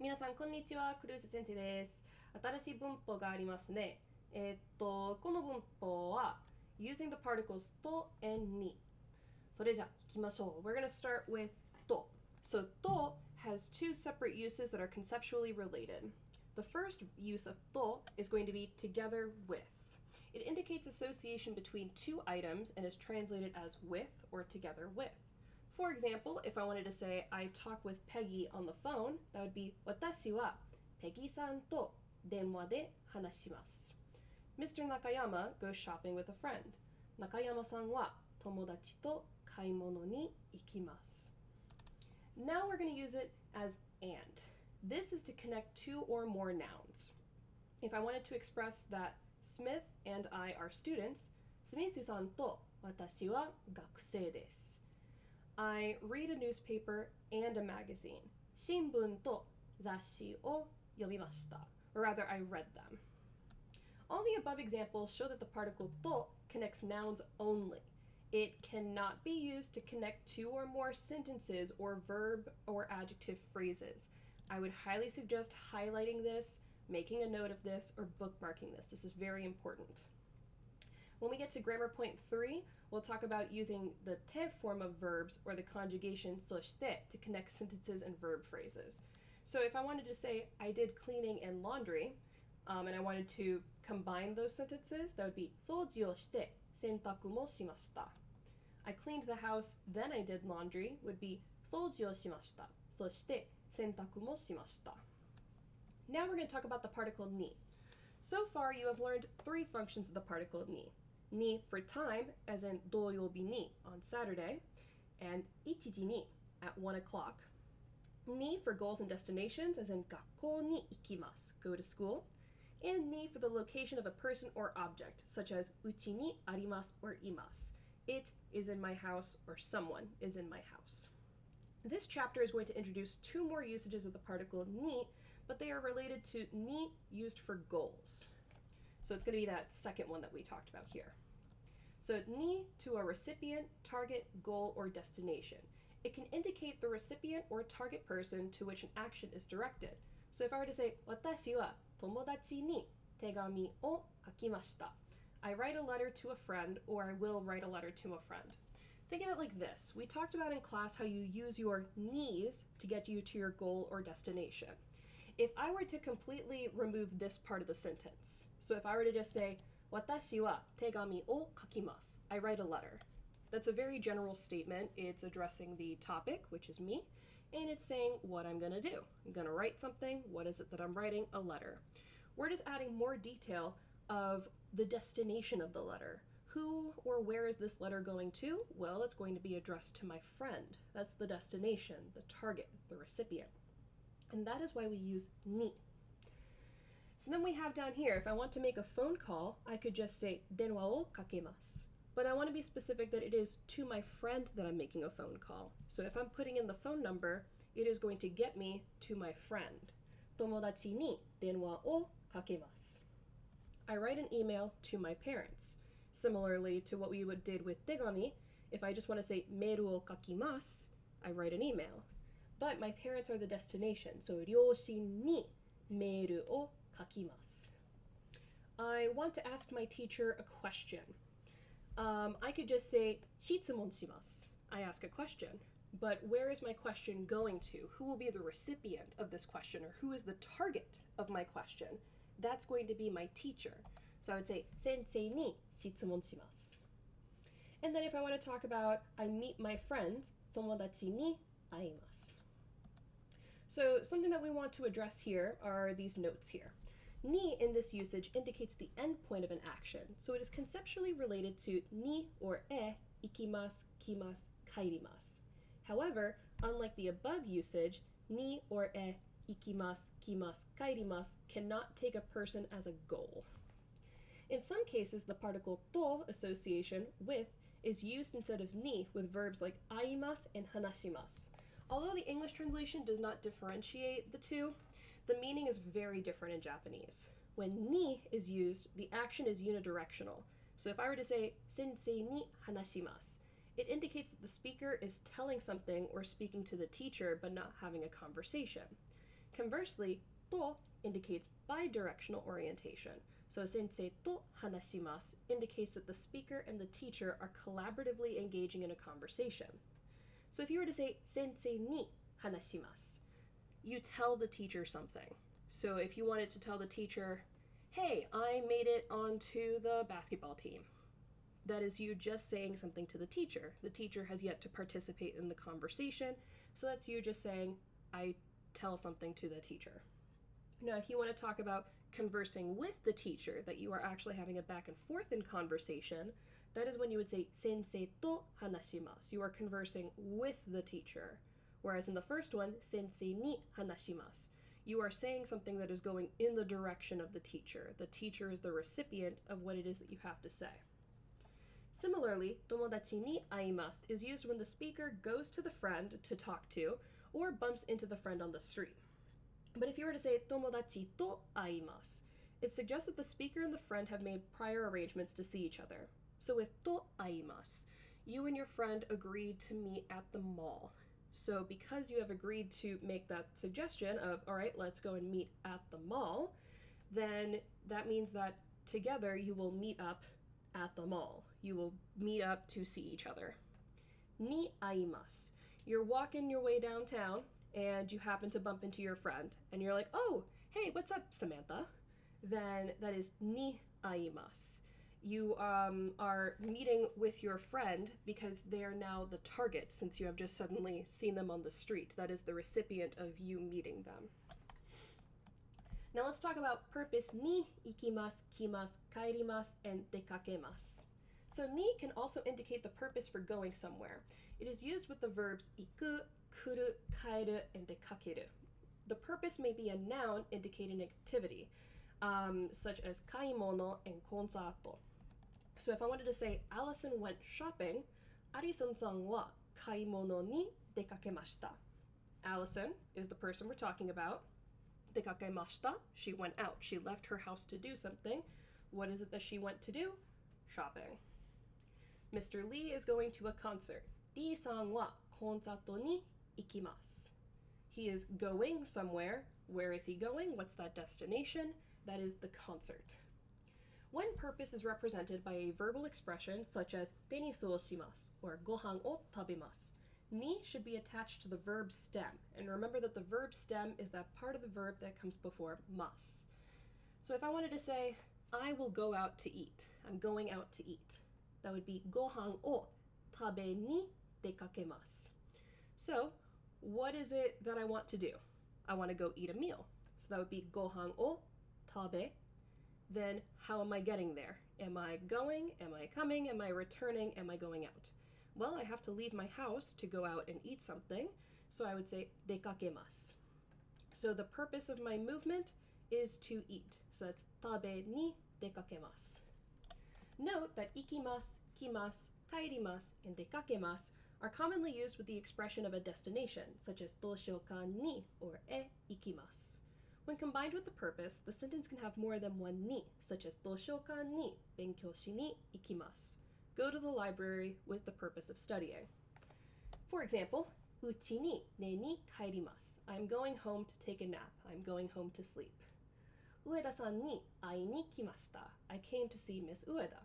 皆さんこんにちは、クルーズ先生です。新しい文法がありますね。この文法は using the particles と and に。それじゃ聞きましょう。We're gonna start with と。So と has two separate uses that are conceptually related. The first use of と is going to be together with. It indicates association between two items and is translated as with or together with. For example, if I wanted to say I talk with Peggy on the phone, that would be 私は Peggy さんと電話で話します。Mr. Nakayama goes shopping with a friend. 中山さんは友達と買い物に行きます。Now we're going to use it as and. This is to connect two or more nouns. If I wanted to express that Smith and I are students, スミスさんと私は学生です。I read a newspaper and a magazine. 新聞と雑誌を読みました。Or rather, I read them. All the above examples show that the particle と connects nouns only. It cannot be used to connect two or more sentences or verb or adjective phrases. I would highly suggest highlighting this, making a note of this, or bookmarking this. This is very important. When we get to grammar point 3, we'll talk about using the te form of verbs or the conjugation そして to connect sentences and verb phrases. So if I wanted to say I did cleaning and laundry, and I wanted to combine those sentences, that would be 掃除をして洗濯もしました. I cleaned the house, then I did laundry would be 掃除をしました。そして洗濯もしました. Now we're going to talk about the particle ni. So far, you have learned three functions of the particle ni. Ni for time, as in 土曜日に on Saturday, and 1時に at 1 o'clock. Ni for goals and destinations, as in 学校に行きます go to school. And ni for the location of a person or object, such as うちにあります or います it is in my house or someone is in my house. This chapter is going to introduce two more usages of the particle ni, but they are related to ni used for goals. So it's going to be that second one that we talked about here. So ni to a recipient, target, goal, or destination. It can indicate the recipient or target person to which an action is directed. So if I were to say 私は友達に手紙を書きました. I write a letter to a friend, or I will write a letter to a friend. Think of it like this. We talked about in class how you use your ne's to get you to your goal or destination. If I were to completely remove this part of the sentence, so if I were to just say, 私は手紙を書きます. I write a letter. That's a very general statement. It's addressing the topic, which is me, and it's saying what I'm going to do. I'm going to write something. What is it that I'm writing? A letter. We're just adding more detail of the destination of the letter. Who or where is this letter going to? Well, it's going to be addressed to my friend. That's the destination, the target, the recipient. And that is why we use ni. So then we have down here, if I want to make a phone call, I could just say 電話をかけます. But I want to be specific that it is to my friend that I'm making a phone call. So if I'm putting in the phone number, it is going to get me to my friend. 友達に電話をかけます. I write an email to my parents. Similarly to what we did with 手紙, if I just want to say メールを書きます, I write an email. But my parents are the destination, so 両親にメールを書きます. I want to ask my teacher a question. I could just say 質問します. I ask a question. But where is my question going to? Who will be the recipient of this question, or who is the target of my question? That's going to be my teacher. So I would say 先生に質問します. And then if I want to talk about I meet my friends, 友達に会います. So something that we want to address here are these notes here. Ni in this usage indicates the end point of an action, so it is conceptually related to ni or 行きます, 来ます, 帰ります. However, unlike the above usage, ni or 行きます, 来ます, 帰ります cannot take a person as a goal. In some cases, the particle と association with is used instead of ni with verbs like 会います and 話します. Although the English translation does not differentiate the two, the meaning is very different in Japanese. When ni is used, the action is unidirectional. So if I were to say 先生に話します, it indicates that the speaker is telling something or speaking to the teacher but not having a conversation. Conversely, to indicates bidirectional orientation. So sensei to hanashimasu indicates that the speaker and the teacher are collaboratively engaging in a conversation. So if you were to say sensei ni hanashimasu, you tell the teacher something. So if you wanted to tell the teacher, hey, I made it onto the basketball team, that is you just saying something to the teacher. The teacher has yet to participate in the conversation, so that's you just saying, I tell something to the teacher. Now, if you want to talk about conversing with the teacher, that you are actually having a back and forth in conversation, that is when you would say sensei to hanashimasu. You are conversing with the teacher. Whereas in the first one, sensei ni hanashimasu, you are saying something that is going in the direction of the teacher. The teacher is the recipient of what it is that you have to say. Similarly, tomodachi ni aimasu is used when the speaker goes to the friend to talk to or bumps into the friend on the street. But if you were to say tomodachi to aimasu, it suggests that the speaker and the friend have made prior arrangements to see each other. So with to aimasu, you and your friend agreed to meet at the mall. So because you have agreed to make that suggestion of, all right, let's go and meet at the mall, then that means that together you will meet up at the mall. You will meet up to see each other. Ni aimasu. You're walking your way downtown and you happen to bump into your friend and you're like, oh, hey, what's up, Samantha? Then that is ni aimasu. You are meeting with your friend because they are now the target since you have just suddenly seen them on the street. That is the recipient of you meeting them. Now let's talk about purpose ni ikimasu, kimasu, kaerimasu, and dekakemasu. So ni can also indicate the purpose for going somewhere. It is used with the verbs iku, kuru, kaeru, and dekakeru. The purpose may be a noun indicating activity, such as kaimono and konsato. So if I wanted to say Allison went shopping, Arison-san wa kaimono ni dekakemashita. Allison is the person we're talking about. Dekakemashita, she went out. She left her house to do something. What is it that she went to do? Shopping. Mr. Lee is going to a concert. Lee-san wa konsato ni ikimasu. He is going somewhere. Where is he going? What's that destination? That is the concert. When purpose is represented by a verbal expression such as tenisu o shimasu or gohan o tabemasu, ni should be attached to the verb stem. And remember that the verb stem is that part of the verb that comes before mas. So if I wanted to say, I will go out to eat, I'm going out to eat, that would be gohan o tabe ni dekakemasu. So what is it that I want to do? I want to go eat a meal. So that would be gohan o tabe. Then how am I getting there? Am I going? Am I coming? Am I returning? Am I going out? Well, I have to leave my house to go out and eat something, so I would say dekakemasu. So the purpose of my movement is to eat. So that's tabe ni dekakemasu. Note that ikimasu, kimasu, kaerimasu, and dekakemasu are commonly used with the expression of a destination, such as doshioka ni or e ikimasu. When combined with the purpose, the sentence can have more than one ni, such as doshioka ni benkyou shi ni ikimasu. Go to the library with the purpose of studying. For example, uchi ni ne ni kaerimasu. I'm going home to take a nap. I'm going home to sleep. Ueda-san ni ai ni kimashita. I came to see Miss Ueda.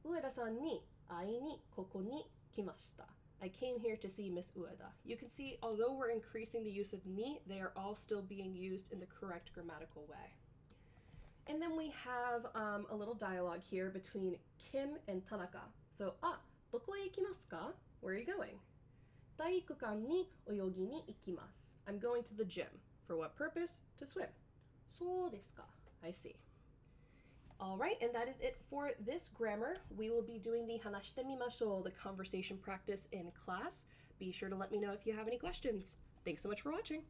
Ueda-san ni ai ni koko ni kimashita. I came here to see Miss Ueda. You can see, although we're increasing the use of ni, they are all still being used in the correct grammatical way. And then we have a little dialogue here between Kim and Tanaka. So, doko e ikimasu ka? Where are you going? Daikukan ni oyogi ni ikimasu. I'm going to the gym. For what purpose? To swim. So desu ka? I see. All right, and that is it for this grammar. We will be doing the hanashite mimashou, the conversation practice in class. Be sure to let me know if you have any questions. Thanks so much for watching.